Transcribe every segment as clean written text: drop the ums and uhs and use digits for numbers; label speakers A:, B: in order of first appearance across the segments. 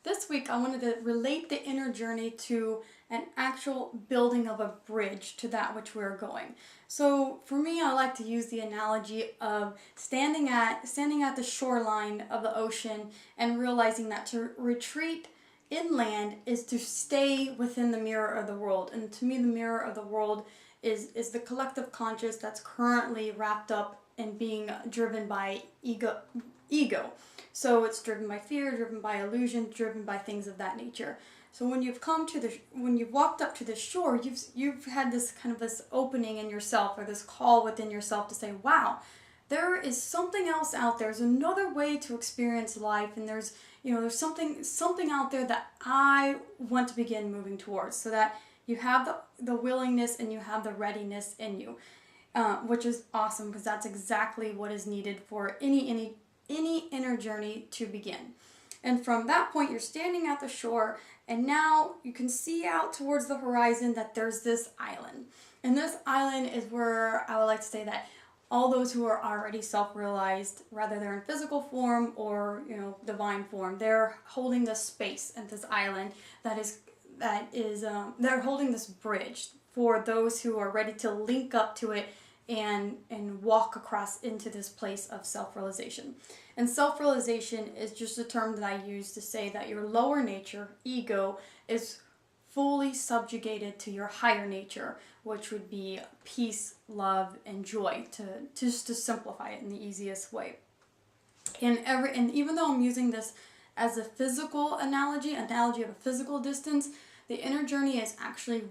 A: This week I wanted to relate the inner journey to an actual building of a bridge to that which we're going. So for me, I like to use the analogy of standing at the shoreline of the ocean and realizing that to retreat inland is to stay within the mirror of the world. And to me, the mirror of the world is the collective conscious that's currently wrapped up in being driven by ego. So it's driven by fear, driven by illusion, driven by things of that nature. So when you've walked up to the shore, you've had this kind of this opening in yourself, or this call within yourself to say, wow, there is something else out there. There's another way to experience life, and there's something out there that I want to begin moving towards, so that you have the willingness and you have the readiness in you, which is awesome, because that's exactly what is needed for any inner journey to begin. And from that point, you're standing at the shore, and now you can see out towards the horizon that there's this island. And this island is where I would like to say that all those who are already self-realized, whether they're in physical form or divine form, they're holding this space at this island they're holding this bridge for those who are ready to link up to it and walk across into this place of self-realization. And self-realization is just a term that I use to say that your lower nature, ego, is fully subjugated to your higher nature, which would be peace, love, and joy, to simplify it in the easiest way. And even though I'm using this as a physical analogy of a physical distance, the inner journey is actually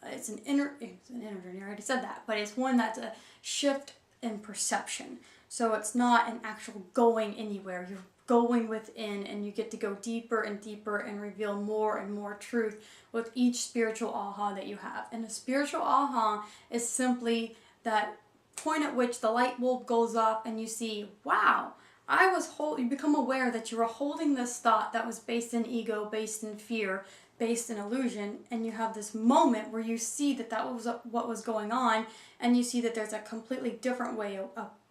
A: it's an inner journey, I already said that, but it's one that's a shift in perception. So it's not an actual going anywhere. You're going within, and you get to go deeper and deeper and reveal more and more truth with each spiritual aha that you have. And a spiritual aha is simply that point at which the light bulb goes off and you see, wow, you become aware that you were holding this thought that was based in ego, based in fear, based in illusion, and you have this moment where you see that was what was going on, and you see that there's a completely different way,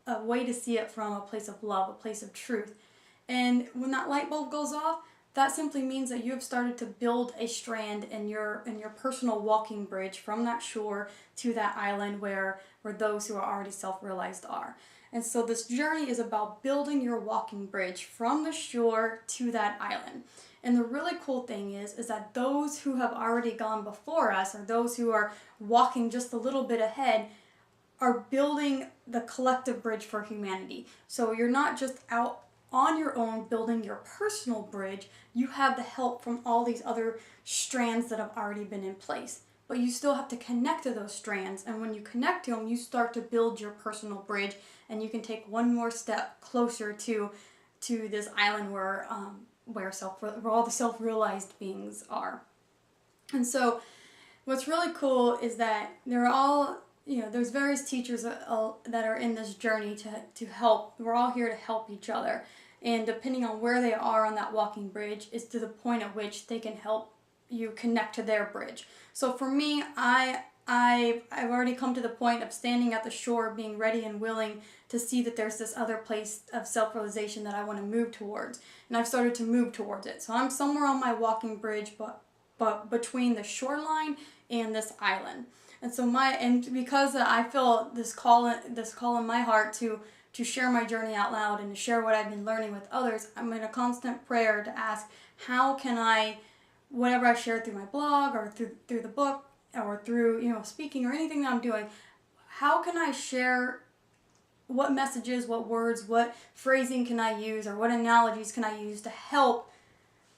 A: a way to see it from a place of love, a place of truth. And when that light bulb goes off, that simply means that you have started to build a strand in your personal walking bridge from that shore to that island where those who are already self-realized are. And so this journey is about building your walking bridge from the shore to that island. And the really cool thing is that those who have already gone before us, or those who are walking just a little bit ahead, are building the collective bridge for humanity. So you're not just out on your own building your personal bridge, you have the help from all these other strands that have already been in place. But you still have to connect to those strands, and when you connect to them, you start to build your personal bridge, and you can take one more step closer to this island where all the self-realized beings are. And so what's really cool is that there's various teachers that are in this journey to help. We're all here to help each other. And depending on where they are on that walking bridge is to the point at which they can help you connect to their bridge. So for me, I've already come to the point of standing at the shore, being ready and willing to see that there's this other place of self-realization that I want to move towards. And I've started to move towards it. So I'm somewhere on my walking bridge, but between the shoreline and this island. And so because I feel this call in my heart to share my journey out loud and to share what I've been learning with others, I'm in a constant prayer to ask, how can I, whatever I share through my blog or through the book or through speaking or anything that I'm doing, how can I share what messages, what words, what phrasing can I use, or what analogies can I use to help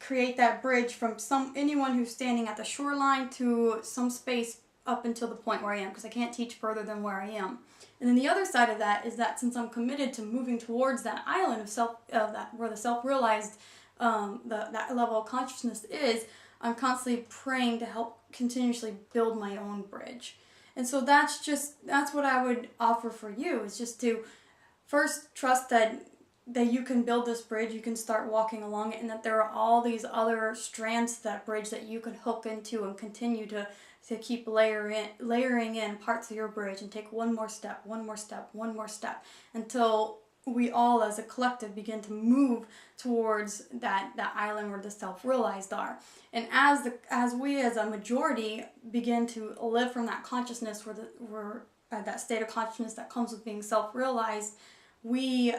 A: create that bridge from anyone who's standing at the shoreline to some space up until the point where I am, because I can't teach further than where I am. And then the other side of that is that since I'm committed to moving towards that island where the self-realized, that level of consciousness is, I'm constantly praying to help continuously build my own bridge. And so that's what I would offer for you, is just to first trust that you can build this bridge, you can start walking along it, and that there are all these other strands to that bridge that you can hook into and continue to keep layering in parts of your bridge, and take one more step, until we all as a collective begin to move towards that island where the self-realized are. And as we as a majority begin to live from that consciousness where that state of consciousness that comes with being self-realized, we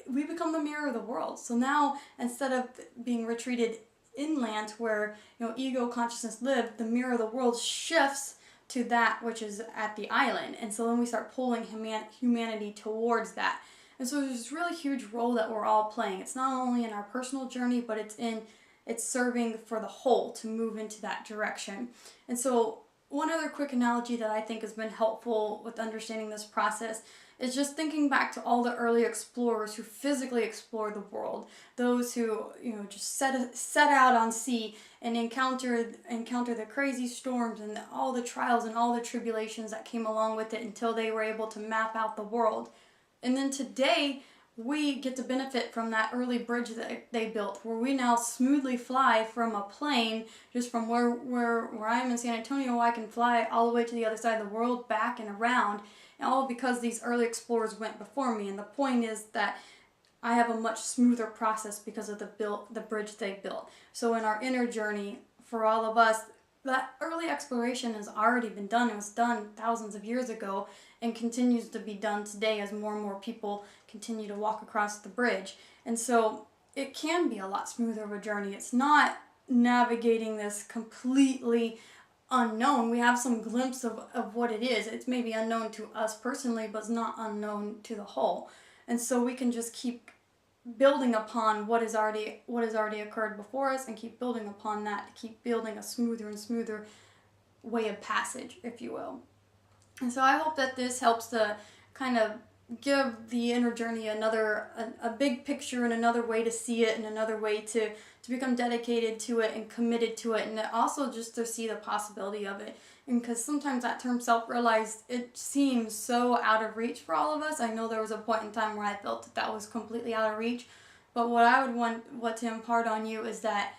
A: become the mirror of the world. So now, instead of being retreated inland where ego consciousness lived, the mirror of the world shifts to that which is at the island. And so then we start pulling humanity towards that. And so there's this really huge role that we're all playing. It's not only in our personal journey, but it's serving for the whole to move into that direction. And so one other quick analogy that I think has been helpful with understanding this process is just thinking back to all the early explorers who physically explored the world. Those who just set out on sea and encounter the crazy storms and all the trials and all the tribulations that came along with it until they were able to map out the world. And then today, we get to benefit from that early bridge that they built, where we now smoothly fly from a plane, just from where I am in San Antonio. I can fly all the way to the other side of the world, back and around, and all because these early explorers went before me. And the point is that I have a much smoother process because of the bridge they built. So in our inner journey, for all of us, that early exploration has already been done. It was done thousands of years ago and continues to be done today as more and more people continue to walk across the bridge. And so it can be a lot smoother of a journey. It's not navigating this completely unknown. We have some glimpse of what it is. It's maybe unknown to us personally, but it's not unknown to the whole. And so we can just keep building upon what has already occurred before us and keep building upon that to keep building a smoother and smoother way of passage, if you will. And so I hope that this helps to kind of give the inner journey a big picture and another way to see it and another way to become dedicated to it and committed to it, and also just to see the possibility of it. And because sometimes that term self-realized, it seems so out of reach for all of us. I know there was a point in time where I felt that was completely out of reach, but what I would want to impart on you is that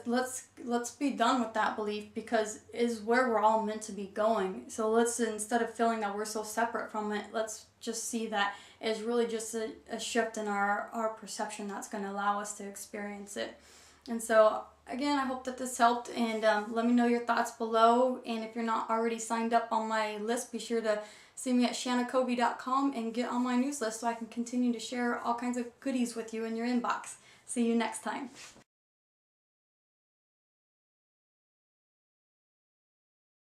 A: let's be done with that belief, because is where we're all meant to be going. So let's, instead of feeling that we're so separate from it, let's just see that it's really just a shift in our perception that's going to allow us to experience it. And so again, I hope that this helped, and let me know your thoughts below. And if you're not already signed up on my list, be sure to see me at shannacovey.com and get on my news list so I can continue to share all kinds of goodies with you in your inbox. See you next time.